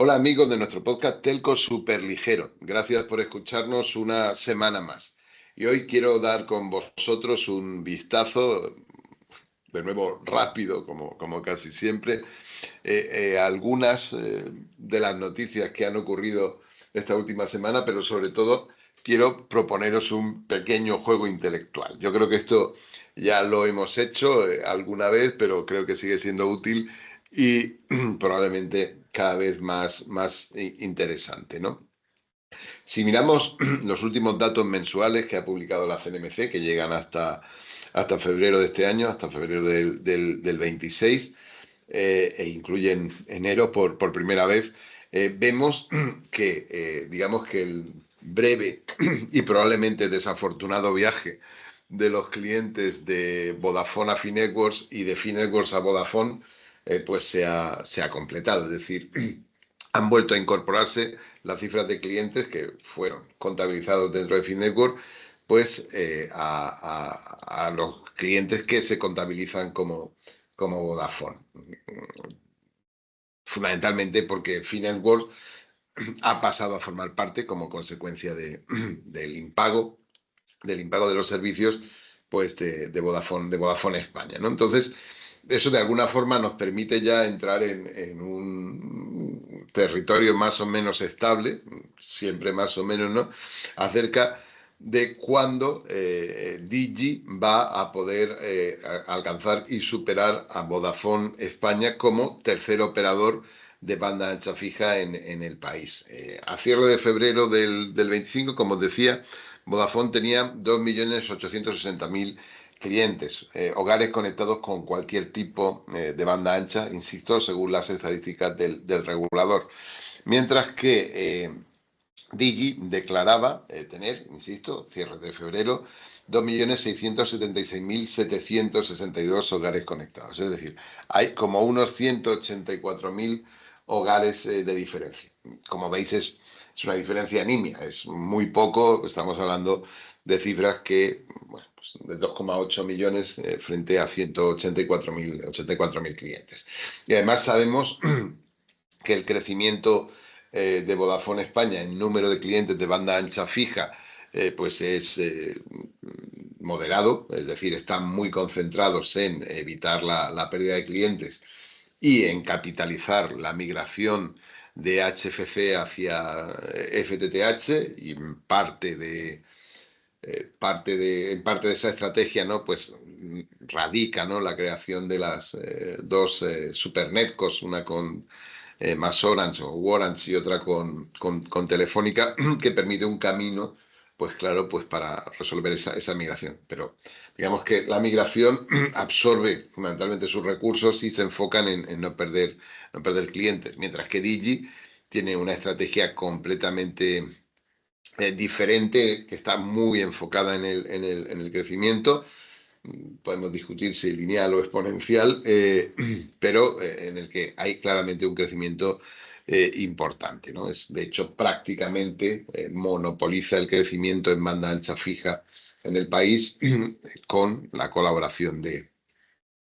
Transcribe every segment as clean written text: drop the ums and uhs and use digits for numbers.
Hola amigos de nuestro podcast Telco Superligero. Gracias por escucharnos una semana más. Y hoy quiero dar con vosotros un vistazo, de nuevo rápido, como casi siempre, a algunas de las noticias que han ocurrido esta última semana, pero sobre todo quiero proponeros un pequeño juego intelectual. Yo creo que esto ya lo hemos hecho alguna vez, pero creo que sigue siendo útil y probablemente cada vez más interesante, ¿no? Si miramos los últimos datos mensuales que ha publicado la CNMC, que llegan hasta febrero de este año, hasta febrero del 26, e incluyen enero por primera vez, vemos que, digamos que el breve y probablemente desafortunado viaje de los clientes de Vodafone a Finnetworks y de Finnetworks a Vodafone, pues se ha completado. Es decir, han vuelto a incorporarse las cifras de clientes que fueron contabilizados dentro de Finnetworks, pues a los clientes que se contabilizan como Vodafone. Fundamentalmente porque Finnetworks ha pasado a formar parte como consecuencia del impago de los servicios pues de Vodafone España, ¿no? Entonces, eso de alguna forma nos permite ya entrar en un territorio más o menos estable, siempre más o menos, ¿no? Acerca de cuándo Digi va a poder alcanzar y superar a Vodafone España como tercer operador de banda ancha fija en el país. A cierre de febrero del 25, como os decía, Vodafone tenía 2.860.000 clientes, hogares conectados con cualquier tipo de banda ancha, insisto, según las estadísticas del regulador. Mientras que Digi declaraba tener, insisto, cierre de febrero, 2.676.762 hogares conectados. Es decir, hay como unos 184.000 hogares de diferencia. Como veis, es una diferencia nimia, es muy poco. Estamos hablando de cifras que, bueno, pues de 2,8 millones frente a 184.000 clientes. Y además sabemos que el crecimiento de Vodafone España en número de clientes de banda ancha fija pues es moderado, es decir, están muy concentrados en evitar la pérdida de clientes y en capitalizar la migración de HFC hacia FTTH, y en parte de esa estrategia, ¿no? Pues radica, ¿no? La creación de las dos supernetcos, una con más Orange o Orange y otra con Telefónica, que permite un camino, pues claro, pues para resolver esa migración. Pero digamos que la migración absorbe fundamentalmente sus recursos y se enfocan en no perder clientes, mientras que Digi tiene una estrategia completamente diferente, que está muy enfocada en el crecimiento. Podemos discutir si lineal o exponencial, pero en el que hay claramente un crecimiento importante, ¿no? De hecho, prácticamente monopoliza el crecimiento en banda ancha fija en el país con la colaboración de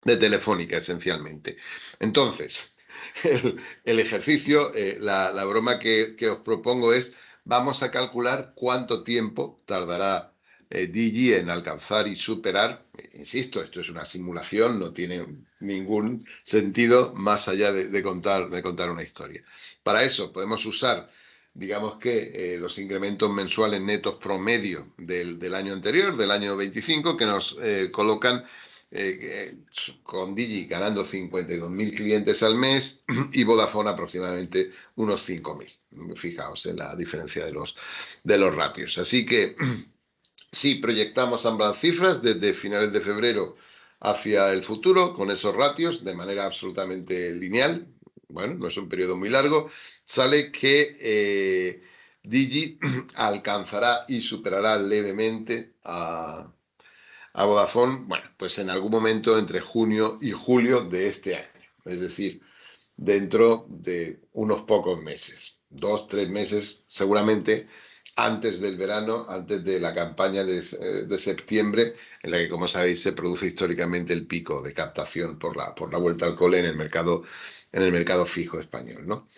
Telefónica, esencialmente. Entonces, el ejercicio, la broma que os propongo es: vamos a calcular cuánto tiempo tardará Digi en alcanzar y superar. Insisto, esto es una simulación, no tiene ningún sentido más allá de contar una historia. Para eso podemos usar, digamos que los incrementos mensuales netos promedio del año anterior, del año 25, que nos colocan con Digi ganando 52.000 clientes al mes y Vodafone aproximadamente unos 5.000. Fijaos en la diferencia de los ratios. Así que si proyectamos ambas cifras desde finales de febrero hacia el futuro, con esos ratios, de manera absolutamente lineal, bueno, no es un periodo muy largo, sale que Digi alcanzará y superará levemente a Vodafone, bueno, pues en algún momento entre junio y julio de este año. Es decir, dentro de unos pocos meses, 2, 3 meses, seguramente antes del verano, antes de la campaña de septiembre, en la que, como sabéis, se produce históricamente el pico de captación por la vuelta al cole en el mercado fijo español, ¿no?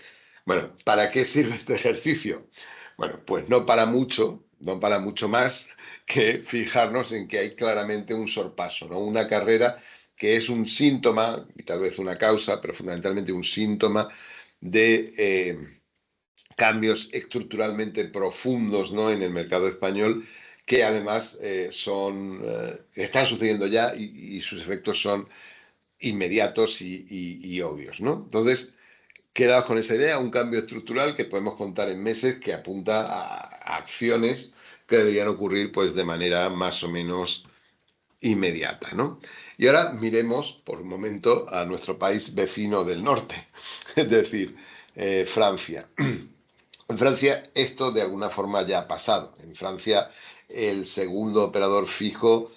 Bueno, ¿para qué sirve este ejercicio? Bueno, pues no para mucho, no para mucho más que fijarnos en que hay claramente un sorpaso, ¿no? Una carrera que es un síntoma, y tal vez una causa, pero fundamentalmente un síntoma de cambios estructuralmente profundos, ¿no? En el mercado español, que además están sucediendo ya y sus efectos son inmediatos y obvios, ¿no? Entonces, quedaos con esa idea, un cambio estructural que podemos contar en meses que apunta a acciones que deberían ocurrir pues de manera más o menos inmediata, ¿no? Y ahora miremos por un momento a nuestro país vecino del norte, es decir, Francia. En Francia esto de alguna forma ya ha pasado. En Francia el segundo operador fijo,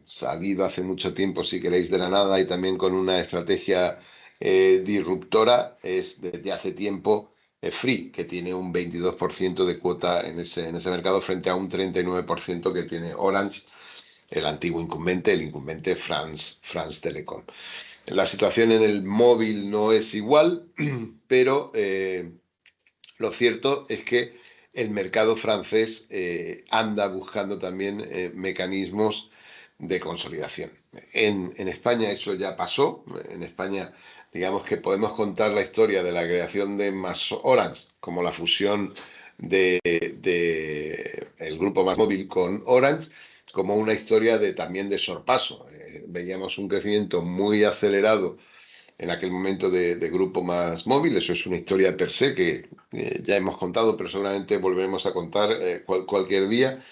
salido hace mucho tiempo, si queréis, de la nada y también con una estrategia disruptora, es desde hace tiempo Free, que tiene un 22% de cuota en ese mercado frente a un 39% que tiene Orange, el antiguo incumbente, el incumbente France Telecom. La situación en el móvil no es igual, pero lo cierto es que el mercado francés anda buscando también mecanismos de consolidación. En España eso ya pasó. En España, digamos que podemos contar la historia de la creación de Orange como la fusión de el grupo MásMóvil con Orange como una historia también de sorpaso. Veíamos un crecimiento muy acelerado en aquel momento de grupo más móvil. Eso es una historia per se que ya hemos contado, pero seguramente volveremos a contar cualquier día,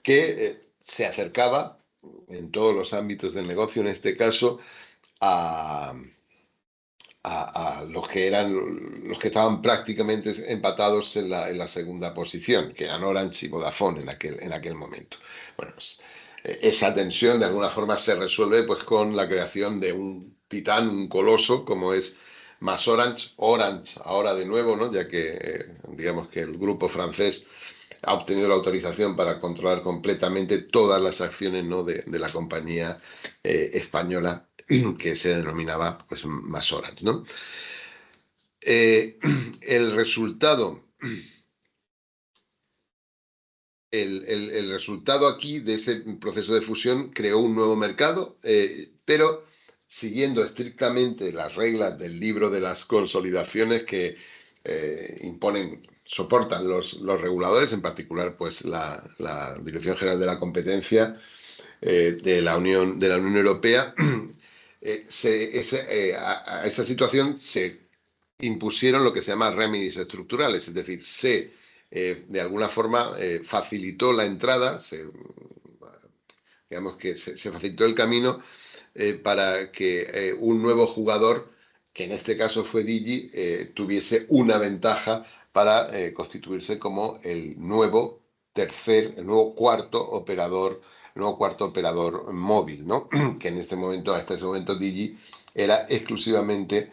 que se acercaba en todos los ámbitos del negocio, en este caso, a, a los que eran los que estaban prácticamente empatados en la segunda posición, que eran Orange y Vodafone en aquel momento. Bueno, pues, esa tensión de alguna forma se resuelve pues con la creación de un titán, un coloso, como es más Orange ahora de nuevo, ¿no? Ya que digamos que el grupo francés ha obtenido la autorización para controlar completamente todas las acciones, ¿no? de la compañía española que se denominaba pues más Orange, ¿no? Eh, el resultado, el resultado aquí de ese proceso de fusión creó un nuevo mercado, pero siguiendo estrictamente las reglas del libro de las consolidaciones que soportan los reguladores, en particular pues la Dirección General de la Competencia de la Unión Europea. A esa situación se impusieron lo que se llama remedies estructurales, es decir, de alguna forma facilitó la entrada, digamos que se facilitó el camino para que un nuevo jugador, que en este caso fue Digi, tuviese una ventaja para constituirse como el nuevo cuarto operador móvil, ¿no? Que en este momento, hasta ese momento, Digi era exclusivamente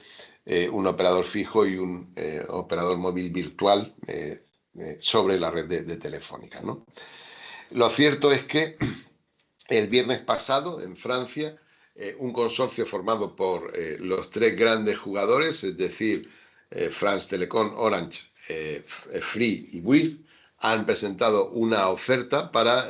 un operador fijo y un operador móvil virtual sobre la red de Telefónica, ¿no? Lo cierto es que el viernes pasado, en Francia, un consorcio formado por los tres grandes jugadores, es decir, France Telecom, Orange, Free y Bouygues, han presentado una oferta para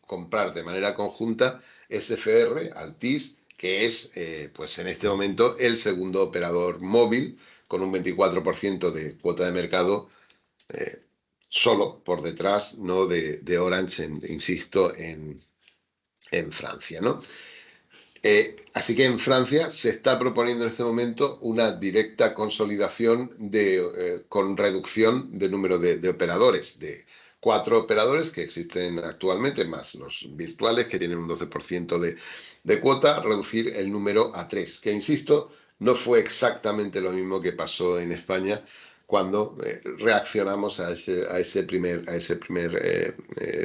comprar de manera conjunta SFR, Altice, que es, pues en este momento, el segundo operador móvil, con un 24% de cuota de mercado, eh, solo por detrás, ¿no? de Orange, insisto, en Francia, ¿no? Así que en Francia se está proponiendo en este momento una directa consolidación con reducción de número de operadores, de 4 operadores que existen actualmente, más los virtuales que tienen un 12% de cuota, reducir el número a 3, que insisto, no fue exactamente lo mismo que pasó en España cuando reaccionamos a ese primer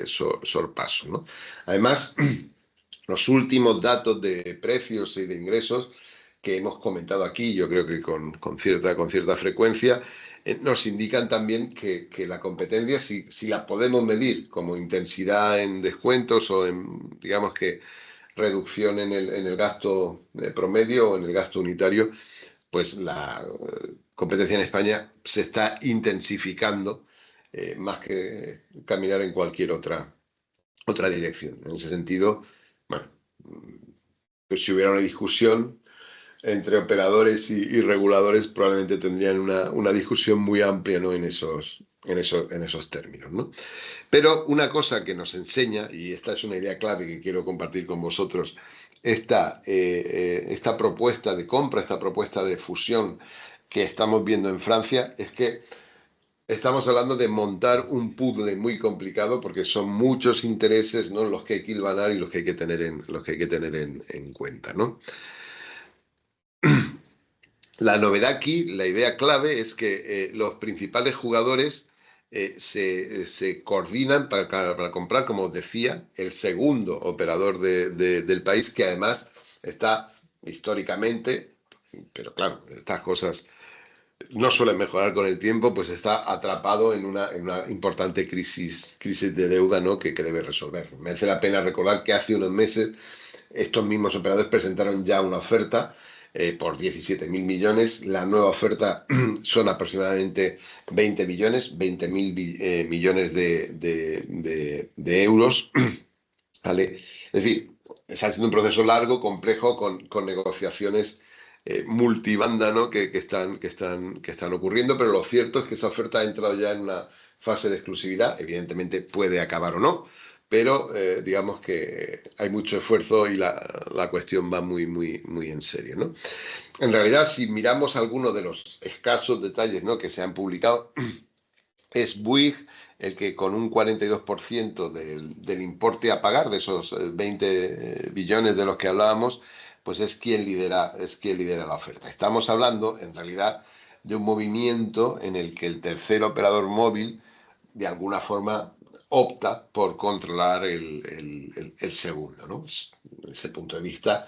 sorpaso, ¿no? Además, los últimos datos de precios y de ingresos que hemos comentado aquí, yo creo que con cierta frecuencia, nos indican también que la competencia, si la podemos medir como intensidad en descuentos o en, digamos que, reducción en el gasto promedio o en el gasto unitario, pues competencia en España se está intensificando más que caminar en cualquier otra dirección. En ese sentido, bueno, pues si hubiera una discusión entre operadores y reguladores, probablemente tendrían una discusión muy amplia, ¿no? En esos términos, ¿no? Pero una cosa que nos enseña, y esta es una idea clave que quiero compartir con vosotros, esta propuesta de compra, esta propuesta de fusión que estamos viendo en Francia, es que estamos hablando de montar un puzzle muy complicado porque son muchos intereses, ¿no? Los que hay que hilvanar y los que hay que tener en cuenta, ¿no? La novedad aquí, la idea clave es que los principales jugadores se coordinan para comprar, como os decía, el segundo operador del país, que además está históricamente, pero claro, estas cosas no suelen mejorar con el tiempo, pues está atrapado en una importante crisis de deuda, ¿no? que debe resolver. Merece la pena recordar que hace unos meses estos mismos operadores presentaron ya una oferta por 17.000 millones. La nueva oferta son aproximadamente 20 millones, 20.000 millones de euros. ¿Vale? Es decir, está siendo un proceso largo, complejo, con negociaciones multibanda, ¿no? que están ocurriendo, pero lo cierto es que esa oferta ha entrado ya en una fase de exclusividad. Evidentemente puede acabar o no, pero digamos que hay mucho esfuerzo y la cuestión va muy, muy, muy en serio, ¿no? En realidad, si miramos algunos de los escasos detalles, ¿no? que se han publicado, es Bouygues el que con un 42% del importe a pagar, de esos 20 billones de los que hablábamos, pues es quien lidera la oferta. Estamos hablando, en realidad, de un movimiento en el que el tercer operador móvil, de alguna forma, opta por controlar el segundo, ¿no? Desde ese punto de vista,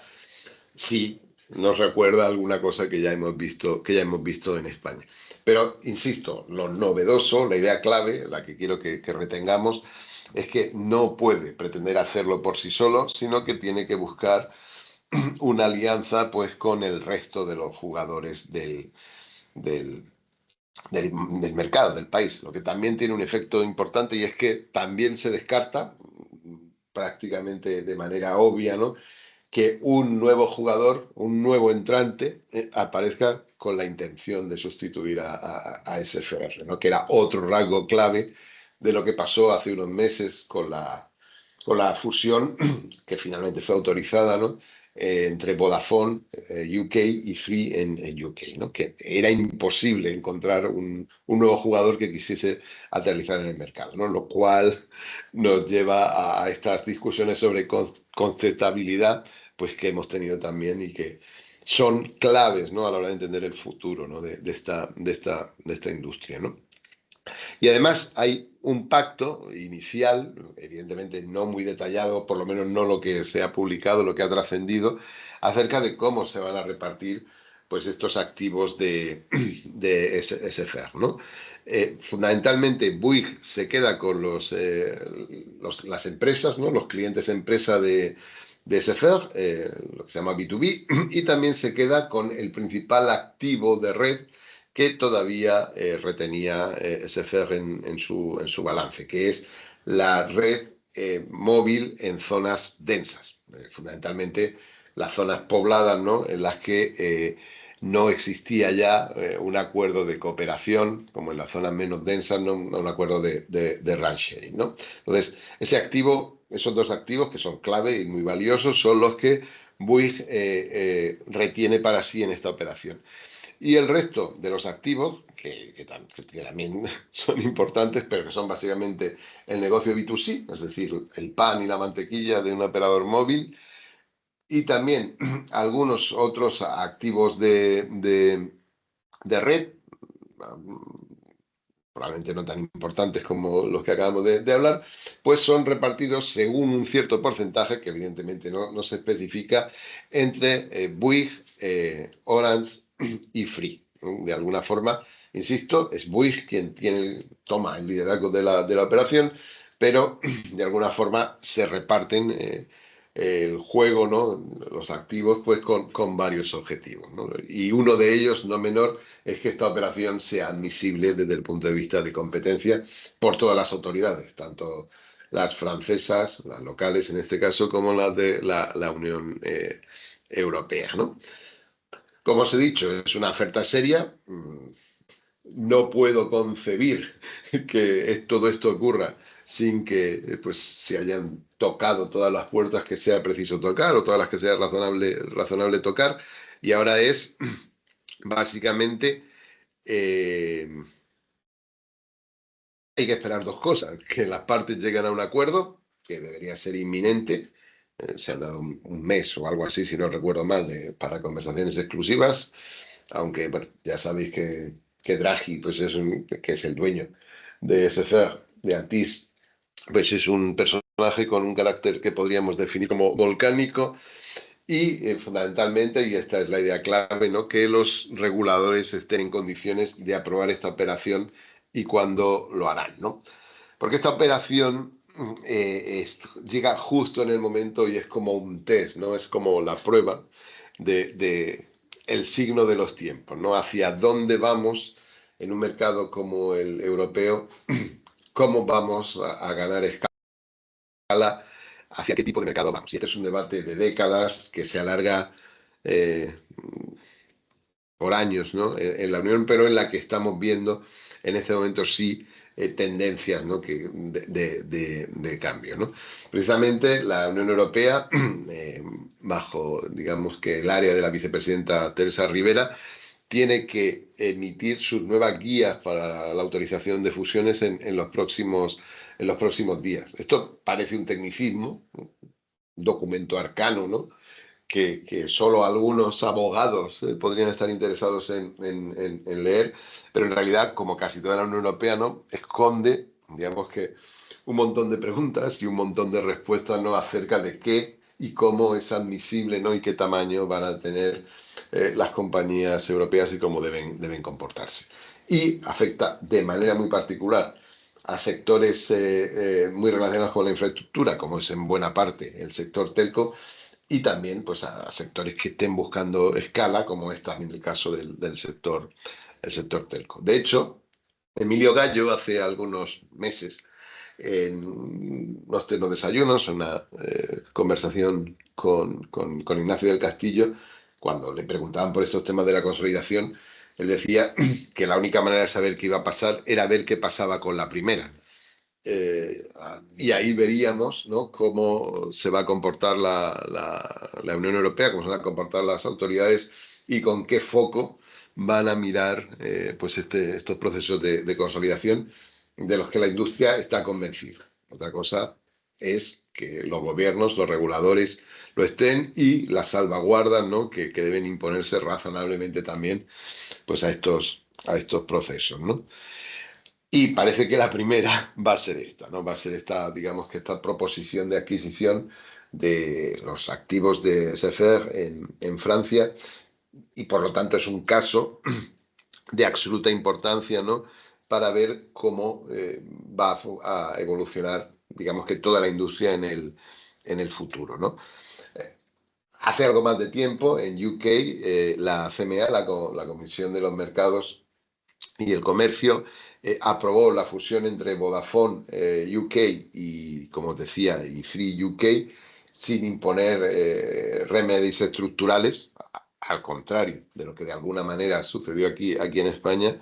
sí nos recuerda alguna cosa que ya hemos visto en España. Pero, insisto, lo novedoso, la idea clave, la que quiero que retengamos, es que no puede pretender hacerlo por sí solo, sino que tiene que buscar una alianza pues con el resto de los jugadores del, del mercado, del país, lo que también tiene un efecto importante y es que también se descarta prácticamente de manera obvia, ¿no? que un nuevo jugador, un nuevo entrante, aparezca con la intención de sustituir a SFR, ¿no? que era otro rasgo clave de lo que pasó hace unos meses con la fusión que finalmente fue autorizada, ¿no? Entre Vodafone UK y Free en UK, ¿no? que era imposible encontrar un nuevo jugador que quisiese aterrizar en el mercado, ¿no? Lo cual nos lleva a estas discusiones sobre conceptabilidad pues que hemos tenido también y que son claves, ¿no? a la hora de entender el futuro, ¿no? de esta industria, ¿no? Y además hay un pacto inicial, evidentemente no muy detallado, por lo menos no lo que se ha publicado, lo que ha trascendido, acerca de cómo se van a repartir pues, estos activos de SFR, ¿no? Fundamentalmente, Bouygues se queda con las empresas, ¿no? Los clientes empresa de SFR, lo que se llama B2B, y también se queda con el principal activo de red que todavía retenía SFR en su balance, que es la red móvil en zonas densas, fundamentalmente las zonas pobladas, ¿no? en las que no existía ya un acuerdo de cooperación, como en las zonas menos densas, ¿no? Un acuerdo de run sharing, ¿no? Entonces, esos dos activos que son clave y muy valiosos son los que Bouygues retiene para sí en esta operación. Y el resto de los activos, que también son importantes, pero que son básicamente el negocio B2C, es decir, el pan y la mantequilla de un operador móvil, y también algunos otros activos de red, probablemente no tan importantes como los que acabamos de hablar, pues son repartidos según un cierto porcentaje, que evidentemente no se especifica, entre Bouygues, Orange y Free, ¿no? De alguna forma, insisto, es Bouygues quien toma el liderazgo de la operación, pero de alguna forma se reparten el juego, ¿no? Los activos, pues con varios objetivos, ¿no? Y uno de ellos, no menor, es que esta operación sea admisible desde el punto de vista de competencia por todas las autoridades, tanto las francesas, las locales en este caso, como las de la Unión Europea, ¿no? Como os he dicho, es una oferta seria. No puedo concebir que todo esto ocurra sin que pues, se hayan tocado todas las puertas que sea preciso tocar o todas las que sea razonable tocar. Y ahora es básicamente eh, hay que esperar dos cosas, que las partes lleguen a un acuerdo, que debería ser inminente. Se han dado un mes o algo así, si no recuerdo mal, para conversaciones exclusivas, aunque bueno, ya sabéis que Draghi, pues que es el dueño de SFR, de Atis, pues es un personaje con un carácter que podríamos definir como volcánico y fundamentalmente, y esta es la idea clave, ¿no? Que los reguladores estén en condiciones de aprobar esta operación y cuándo lo harán, ¿no? Porque esta operación llega justo en el momento y es como un test, ¿no? Es como la prueba de el signo de los tiempos, ¿no? Hacia dónde vamos en un mercado como el europeo, cómo vamos a ganar escala, hacia qué tipo de mercado vamos. Y este es un debate de décadas que se alarga eh, por años, ¿no? En la Unión, pero en la que estamos viendo en este momento sí tendencias, ¿no? de cambio, ¿no? Precisamente la Unión Europea, bajo, digamos que el área de la vicepresidenta Teresa Rivera, tiene que emitir sus nuevas guías para la autorización de fusiones en los próximos días. Esto parece un tecnicismo, un documento arcano, ¿no? Que solo algunos abogados podrían estar interesados en leer, pero en realidad, como casi toda la Unión Europea, ¿no? Esconde, digamos que, un montón de preguntas y un montón de respuestas, ¿no? Acerca de qué y cómo es admisible, ¿no? Y qué tamaño van a tener las compañías europeas y cómo deben comportarse. Y afecta de manera muy particular a sectores muy relacionados con la infraestructura, como es en buena parte el sector telco, y también pues, a sectores que estén buscando escala, como es también el caso el sector telco. De hecho, Emilio Gallo hace algunos meses, en los desayunos, una conversación con Ignacio del Castillo, cuando le preguntaban por estos temas de la consolidación, él decía que la única manera de saber qué iba a pasar era ver qué pasaba con la primera. Y ahí veríamos, ¿no? Cómo se va a comportar la Unión Europea, cómo se van a comportar las autoridades y con qué foco van a mirar pues estos procesos de consolidación de los que la industria está convencida. Otra cosa es que los gobiernos, los reguladores lo estén y las salvaguardas, ¿no? que deben imponerse razonablemente también pues a estos procesos, ¿no? Y parece que la primera va a ser esta, ¿no? Va a ser esta, digamos que esta proposición de adquisición de los activos de SFR en Francia y por lo tanto es un caso de absoluta importancia, ¿no? Para ver cómo va a evolucionar, digamos que toda la industria en el futuro, ¿no? Hace algo más de tiempo en UK, la CMA, la Comisión de los Mercados y el Comercio, aprobó la fusión entre Vodafone UK y, como os decía, y Free UK, sin imponer remedios estructurales, al contrario de lo que de alguna manera sucedió aquí en España,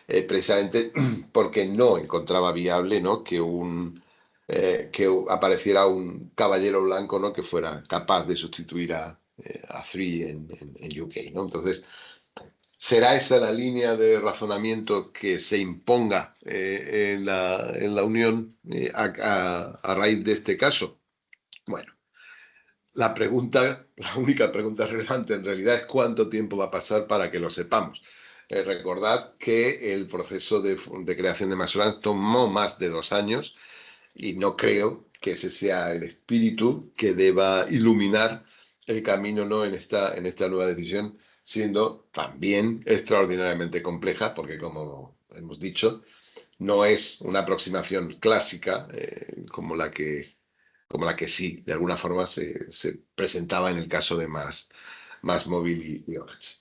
precisamente porque no encontraba viable, ¿no? Que apareciera un caballero blanco, ¿no? Que fuera capaz de sustituir a Free en UK, ¿no? Entonces, ¿será esa la línea de razonamiento que se imponga en la Unión a raíz de este caso? Bueno, la única pregunta relevante en realidad es cuánto tiempo va a pasar para que lo sepamos. Recordad que el proceso de creación de Masorans tomó más de 2 años y no creo que ese sea el espíritu que deba iluminar el camino, ¿no? En esta nueva decisión, siendo también extraordinariamente compleja, porque como hemos dicho, no es una aproximación clásica como la que como la que sí, de alguna forma se presentaba en el caso de Más Móvil y Orange.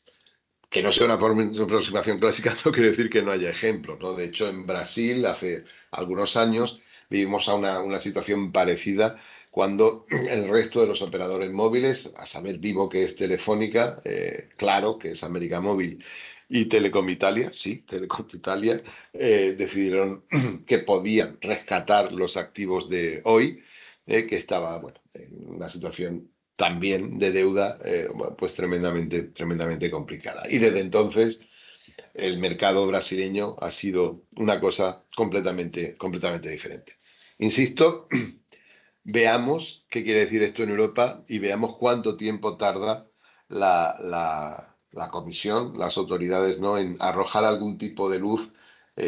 Que no sea una aproximación clásica no quiere decir que no haya ejemplos, ¿no? De hecho, en Brasil, hace algunos años, vivimos a una situación parecida cuando el resto de los operadores móviles, a saber Vivo, que es Telefónica, Claro, que es América Móvil, y Telecom Italia, sí, Telecom Italia, decidieron que podían rescatar los activos de hoy, que estaba, bueno, en una situación también de deuda, pues tremendamente complicada. Y desde entonces el mercado brasileño ha sido una cosa completamente diferente. Insisto, veamos qué quiere decir esto en Europa y veamos cuánto tiempo tarda la comisión, las autoridades, ¿no?, en arrojar algún tipo de luz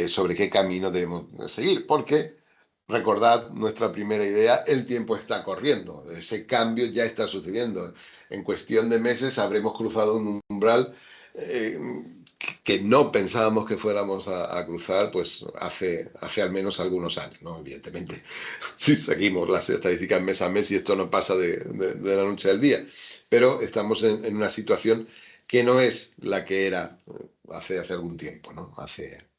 sobre qué camino debemos seguir. Porque, recordad nuestra primera idea, el tiempo está corriendo, ese cambio ya está sucediendo. En cuestión de meses habremos cruzado un umbral eh, que no pensábamos que fuéramos a cruzar pues hace al menos algunos años, ¿no? Evidentemente, si seguimos las estadísticas mes a mes y esto no pasa de la noche al día, pero estamos en una situación que no es la que era hace algún tiempo, ¿no?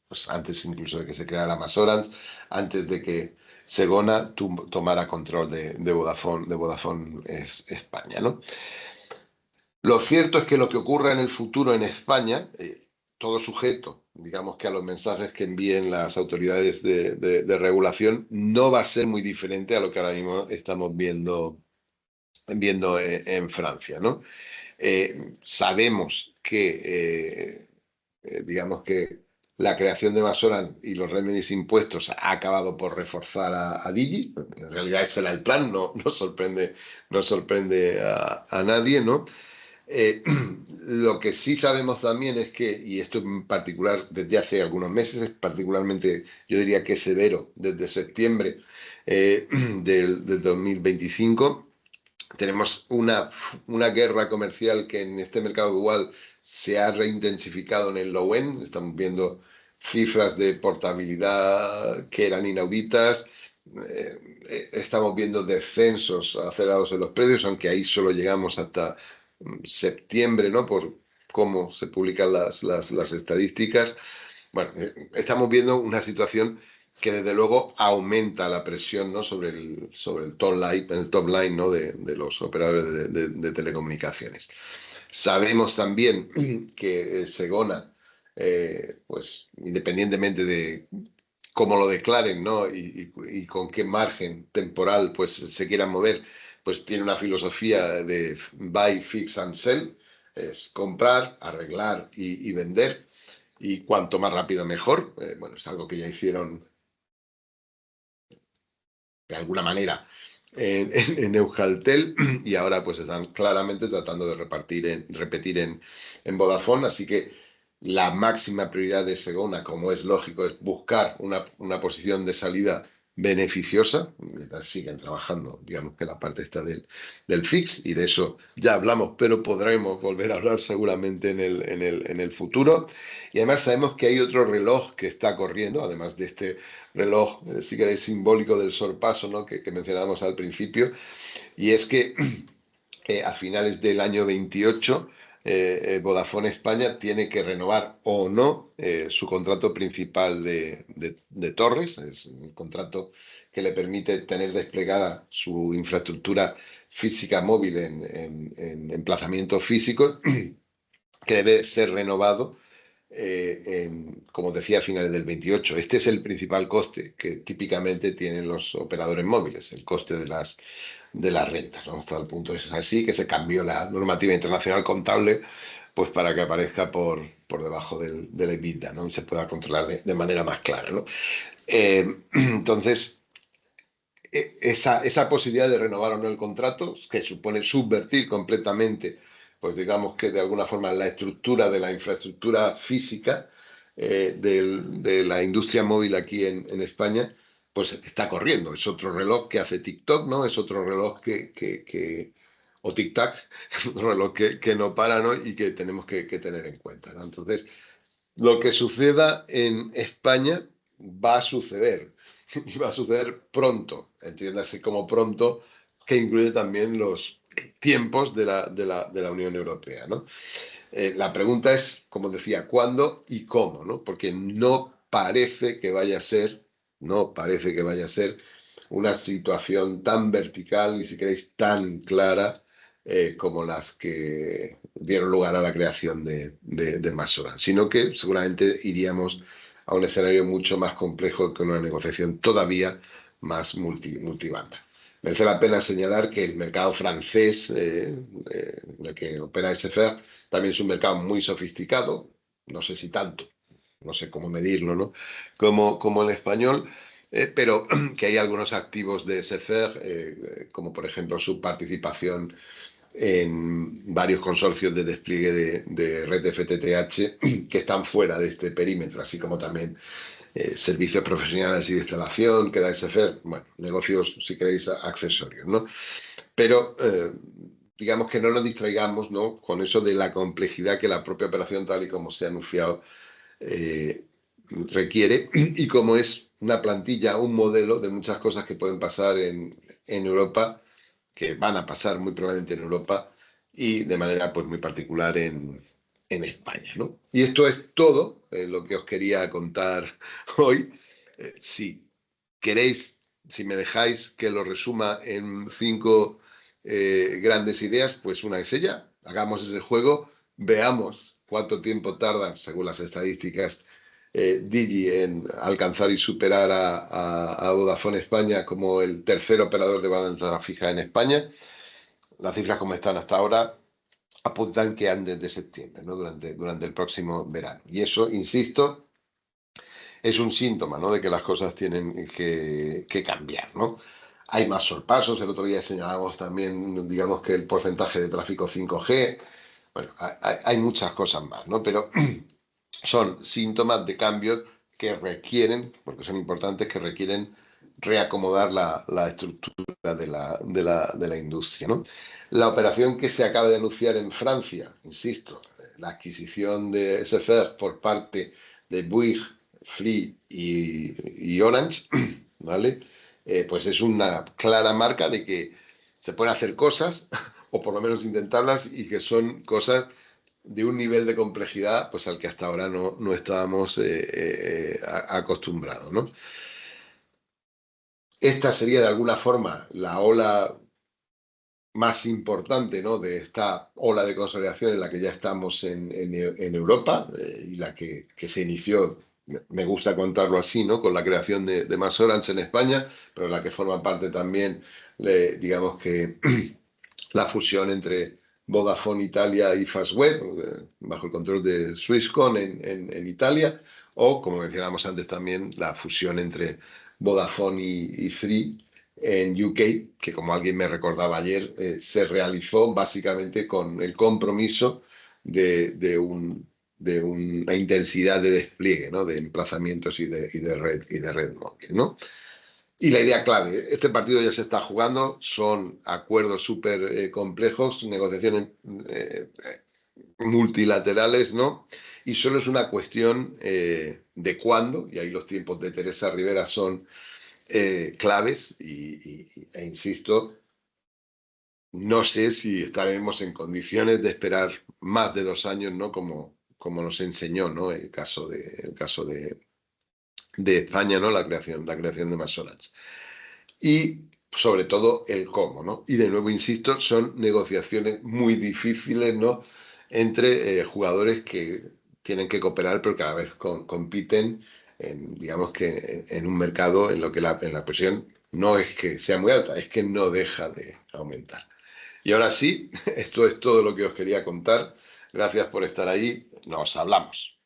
Pues antes incluso de que se creara Más Orange, antes de que Segona tomara control de Vodafone España, ¿no? Lo cierto es que lo que ocurra en el futuro en España, todo sujeto, digamos, que a los mensajes que envíen las autoridades de regulación, no va a ser muy diferente a lo que ahora mismo estamos viendo en Francia, ¿no? Sabemos que, digamos que la creación de Masoran y los remedios impuestos ha acabado por reforzar a Digi. En realidad ese era el plan, no sorprende a nadie, ¿no? Eh, lo que sí sabemos también es que, y esto en particular desde hace algunos meses, particularmente yo diría que severo, desde septiembre del 2025, tenemos una guerra comercial que en este mercado dual se ha reintensificado en el low end. Estamos viendo cifras de portabilidad que eran inauditas. Estamos viendo descensos acelerados en los precios, aunque ahí solo llegamos hasta septiembre, ¿no? Por cómo se publican las estadísticas. Bueno, estamos viendo una situación que desde luego aumenta la presión, ¿no?, sobre el top line, ¿no?, de los operadores de telecomunicaciones. Sabemos también que Segona, pues independientemente de cómo lo declaren, ¿no?, y con qué margen temporal pues se quieran mover, pues tiene una filosofía de buy, fix and sell, es comprar, arreglar y vender, y cuanto más rápido mejor. Bueno, es algo que ya hicieron de alguna manera en Euskaltel, y ahora pues están claramente tratando de repetir en Vodafone. Así que la máxima prioridad de Segona, como es lógico, es buscar una posición de salida beneficiosa, mientras siguen trabajando, digamos, que la parte está del fix, y de eso ya hablamos, pero podremos volver a hablar seguramente en el futuro. Y además sabemos que hay otro reloj que está corriendo, además de este reloj, si queréis, simbólico del sorpaso, ¿no?, que mencionábamos al principio, y es que a finales del año 28 Vodafone España tiene que renovar o no su contrato principal de torres. Es un contrato que le permite tener desplegada su infraestructura física móvil en emplazamientos físicos, que debe ser renovado, como decía, a finales del 28. Este es el principal coste que típicamente tienen los operadores móviles, el coste de las rentas, ¿no? Hasta el punto es así que se cambió la normativa internacional contable pues para que aparezca por debajo del EBITDA, ¿no?, y se pueda controlar de manera más clara, ¿no? Entonces, esa posibilidad de renovar o no el contrato, que supone subvertir completamente, pues digamos que de alguna forma la estructura de la infraestructura física de la industria móvil aquí en España, pues está corriendo. Es otro reloj que hace TikTok, ¿no? Es otro reloj o tic-tac, es otro reloj que no para, ¿no?, y que tenemos que tener en cuenta, ¿no? Entonces, lo que suceda en España va a suceder. y va a suceder pronto, entiéndase como pronto, que incluye también los tiempos de la Unión Europea, ¿no? La pregunta es, como decía, ¿cuándo y cómo? ¿No? Porque no parece que vaya a ser una situación tan vertical y, si queréis, tan clara como las que dieron lugar a la creación de Masora, sino que seguramente iríamos a un escenario mucho más complejo, con una negociación todavía más multibanda. Merece la pena señalar que el mercado francés, en el que opera SFR, también es un mercado muy sofisticado, no sé si tanto, no sé cómo medirlo, ¿no? Como el español, pero que hay algunos activos de SFR, como por ejemplo su participación en varios consorcios de despliegue de red FTTH que están fuera de este perímetro, así como también servicios profesionales y de instalación que da SFR, bueno, negocios, si queréis, accesorios, ¿no? Pero digamos que no nos distraigamos, ¿no?, con eso de la complejidad que la propia operación, tal y como se ha anunciado, eh, requiere, y como es una plantilla, un modelo de muchas cosas que pueden pasar en Europa, que van a pasar muy probablemente en Europa y de manera pues muy particular en España, ¿no? Y esto es todo lo que os quería contar hoy. Si queréis, si me dejáis que lo resuma en 5 grandes ideas, pues una es ella: hagamos ese juego, veamos cuánto tiempo tardan, según las estadísticas, Digi en alcanzar y superar a Vodafone España como el tercer operador de banda fija en España. Las cifras como están hasta ahora apuntan que andes de septiembre, ¿no?, durante el próximo verano. Y eso, insisto, es un síntoma, ¿no?, de que las cosas tienen que cambiar, ¿no? Hay más sorpasos. El otro día señalábamos también, digamos, que el porcentaje de tráfico 5G. Bueno, hay muchas cosas más, ¿no? Pero son síntomas de cambios que requieren, porque son importantes, que requieren reacomodar la estructura de la industria, ¿no? La operación que se acaba de anunciar en Francia, insisto, la adquisición de SFR por parte de Bouygues, Free y Orange, ¿vale? Pues es una clara marca de que se pueden hacer cosas, o por lo menos intentarlas, y que son cosas de un nivel de complejidad pues al que hasta ahora no estábamos acostumbrados, ¿no? Esta sería de alguna forma la ola más importante, ¿no?, de esta ola de consolidación en la que ya estamos en Europa, y la que se inició, me gusta contarlo así, ¿no?, con la creación de MasOrange en España, pero en la que forma parte también, digamos que la fusión entre Vodafone Italia y Fastweb, bajo el control de Swisscom en Italia, o, como mencionábamos antes, también la fusión entre Vodafone y Free en UK, que, como alguien me recordaba ayer, se realizó básicamente con el compromiso de una intensidad de despliegue, ¿no?, de emplazamientos y de red móvil, ¿no? Y la idea clave: este partido ya se está jugando, son acuerdos súper complejos, negociaciones multilaterales, ¿no? Y solo es una cuestión de cuándo, y ahí los tiempos de Teresa Rivera son claves, e insisto, no sé si estaremos en condiciones de esperar más de 2 años, ¿no?, como nos enseñó, ¿no?, el caso de España, ¿no?, la creación de MasOrange. Y sobre todo el cómo, ¿no? Y de nuevo, insisto, son negociaciones muy difíciles, ¿no?, entre jugadores que tienen que cooperar, pero cada vez compiten digamos que en un mercado en lo que en la presión no es que sea muy alta, es que no deja de aumentar. Y ahora sí, esto es todo lo que os quería contar. Gracias por estar ahí. Nos hablamos.